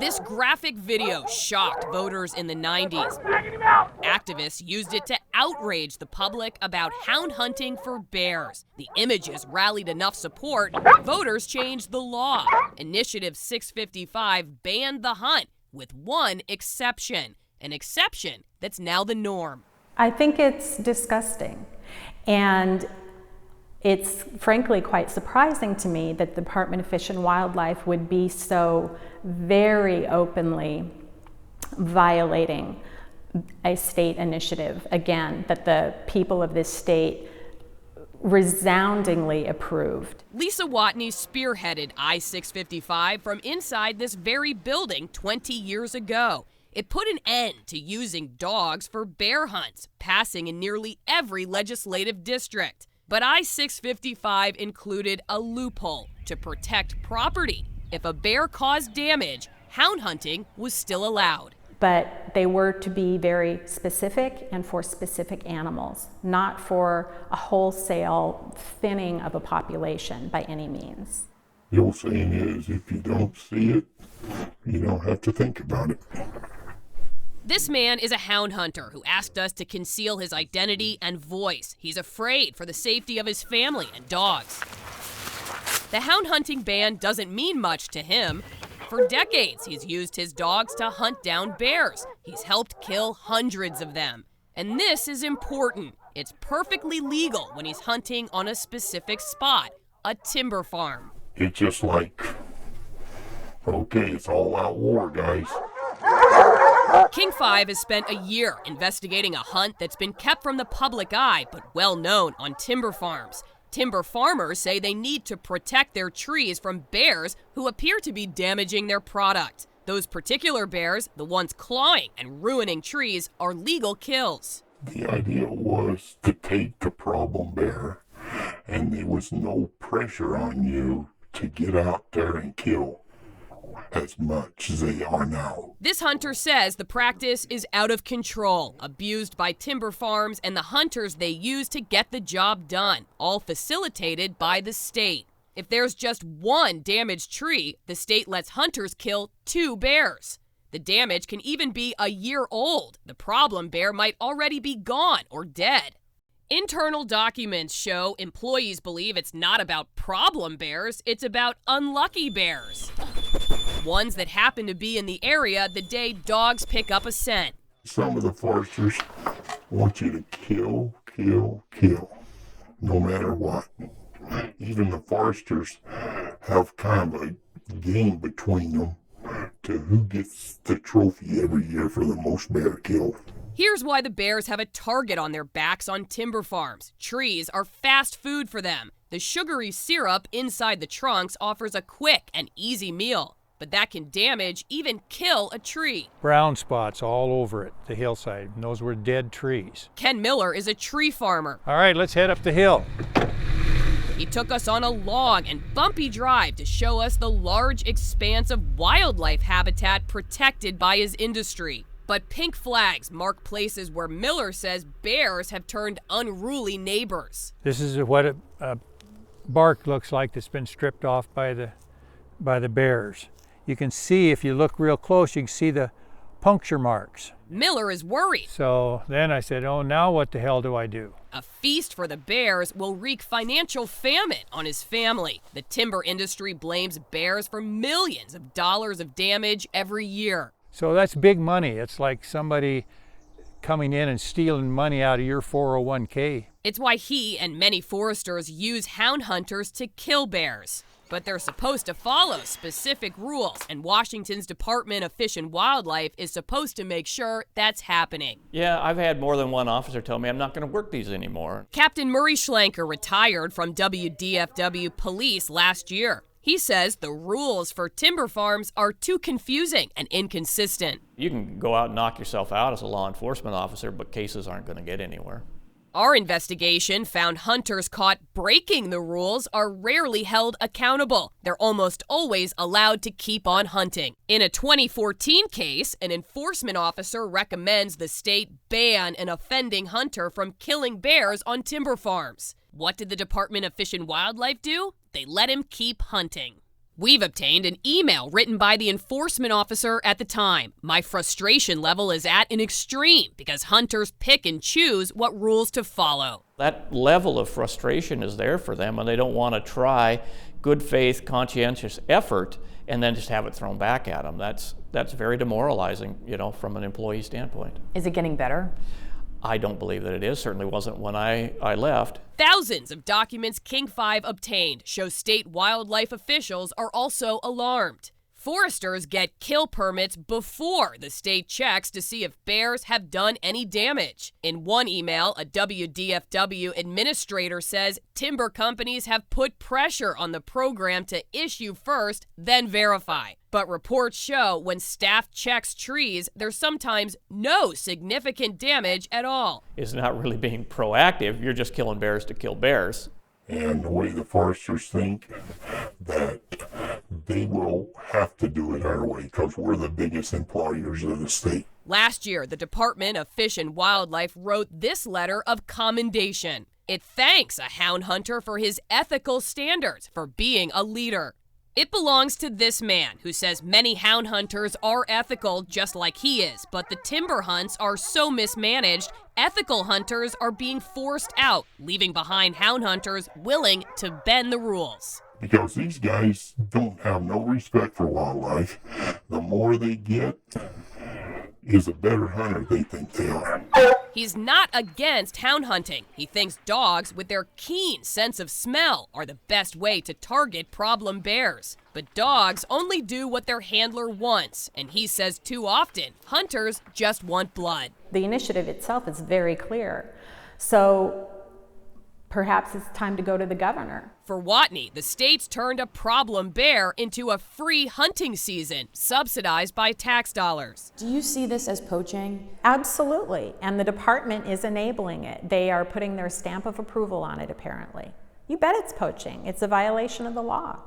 This graphic video shocked voters in the 90s. Activists used it to outrage the public about hound hunting for bears. The images rallied enough support, voters changed the law. Initiative 655 banned the hunt, with one exception, an exception that's now the norm. I think it's disgusting, and it's frankly quite surprising to me that the Department of Fish and Wildlife would be so very openly violating a state initiative, again, that the people of this state resoundingly approved. Lisa Watney spearheaded I-655 from inside this very building 20 years ago. It put an end to using dogs for bear hunts, passing in nearly every legislative district. But I-655 included a loophole to protect property. If a bear caused damage, hound hunting was still allowed. But they were to be very specific and for specific animals, not for a wholesale thinning of a population by any means. The old saying is, if you don't see it, you don't have to think about it. This man is a hound hunter who asked us to conceal his identity and voice. He's afraid for the safety of his family and dogs. The hound hunting ban doesn't mean much to him. For decades, he's used his dogs to hunt down bears. He's helped kill hundreds of them. And this is important. It's perfectly legal when he's hunting on a specific spot, a timber farm. It's just like, okay, it's all out war, guys. King 5 has spent a year investigating a hunt that's been kept from the public eye, but well known on timber farms. Timber farmers say they need to protect their trees from bears who appear to be damaging their product. Those particular bears, the ones clawing and ruining trees, are legal kills. The idea was to take the problem bear, and there was no pressure on you to get out there and kill as much as they are now. This hunter says the practice is out of control, abused by timber farms and the hunters they use to get the job done, all facilitated by the state. If there's just one damaged tree, the state lets hunters kill 2 bears. The damage can even be a year old. The problem bear might already be gone or dead. Internal documents show employees believe it's not about problem bears, it's about unlucky bears. Ones that happen to be in the area the day dogs pick up a scent. Some of the foresters want you to kill, no matter what. Even the foresters have kind of a game between them to who gets the trophy every year for the most bear kill. Here's why the bears have a target on their backs on timber farms. Trees are fast food for them. The sugary syrup inside the trunks offers a quick and easy meal, but that can damage, even kill a tree. Brown spots all over it, the hillside, and those were dead trees. Ken Miller is a tree farmer. All right, let's head up the hill. He took us on a long and bumpy drive to show us the large expanse of wildlife habitat protected by his industry. But pink flags mark places where Miller says bears have turned unruly neighbors. This is what a bark looks like that's been stripped off by the bears. You can see, if you look real close, you can see the puncture marks. Miller is worried. So then I said, oh, now what the hell do I do? A feast for the bears will wreak financial famine on his family. The timber industry blames bears for millions of dollars of damage every year. So that's big money. It's like somebody coming in and stealing money out of your 401k. It's why he and many foresters use hound hunters to kill bears. But they're supposed to follow specific rules, and Washington's Department of Fish and Wildlife is supposed to make sure that's happening. Yeah, I've had more than one officer tell me I'm not going to work these anymore. Captain Murray Schlenker retired from WDFW Police last year. He says the rules for timber farms are too confusing and inconsistent. You can go out and knock yourself out as a law enforcement officer, but cases aren't going to get anywhere. Our investigation found hunters caught breaking the rules are rarely held accountable. They're almost always allowed to keep on hunting. In a 2014 case, an enforcement officer recommends the state ban an offending hunter from killing bears on timber farms. What did the Department of Fish and Wildlife do? They let him keep hunting. We've obtained an email written by the enforcement officer at the time. My frustration level is at an extreme because hunters pick and choose what rules to follow. That level of frustration is there for them, and they don't want to try good faith, conscientious effort and then just have it thrown back at them. That's very demoralizing, from an employee standpoint. Is it getting better? I don't believe that it is. Certainly wasn't when I left. Thousands of documents King 5 obtained show state wildlife officials are also alarmed. Foresters get kill permits before the state checks to see if bears have done any damage. In one email, a WDFW administrator says timber companies have put pressure on the program to issue first, then verify. But reports show when staff checks trees, there's sometimes no significant damage at all. It's not really being proactive. You're just killing bears to kill bears. And the way the foresters think that they will have to do it our way because we're the biggest employers of the state. Last year, the Department of Fish and Wildlife wrote this letter of commendation. It thanks a hound hunter for his ethical standards, for being a leader. It belongs to this man who says many hound hunters are ethical just like he is, but the timber hunts are so mismanaged, ethical hunters are being forced out, leaving behind hound hunters willing to bend the rules. Because these guys don't have no respect for wildlife. The more they get is a better hunter they think they are. He's not against hound hunting. He thinks dogs with their keen sense of smell are the best way to target problem bears. But dogs only do what their handler wants, and he says too often, hunters just want blood. The initiative itself is very clear. So perhaps it's time to go to the governor. For Watney, the state's turned a problem bear into a free hunting season, subsidized by tax dollars. Do you see this as poaching? Absolutely, and the department is enabling it. They are putting their stamp of approval on it, apparently. You bet it's poaching. It's a violation of the law.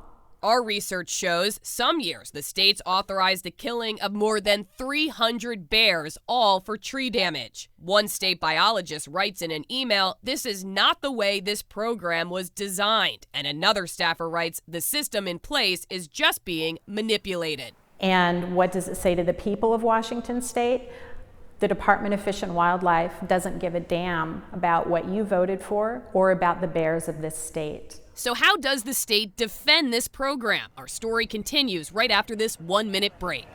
Our research shows some years the states authorized the killing of more than 300 bears, all for tree damage. One state biologist writes in an email, "This is not the way this program was designed." And another staffer writes, "The system in place is just being manipulated." And what does it say to the people of Washington State? The Department of Fish and Wildlife doesn't give a damn about what you voted for or about the bears of this state. So how does the state defend this program? Our story continues right after this 1-minute break.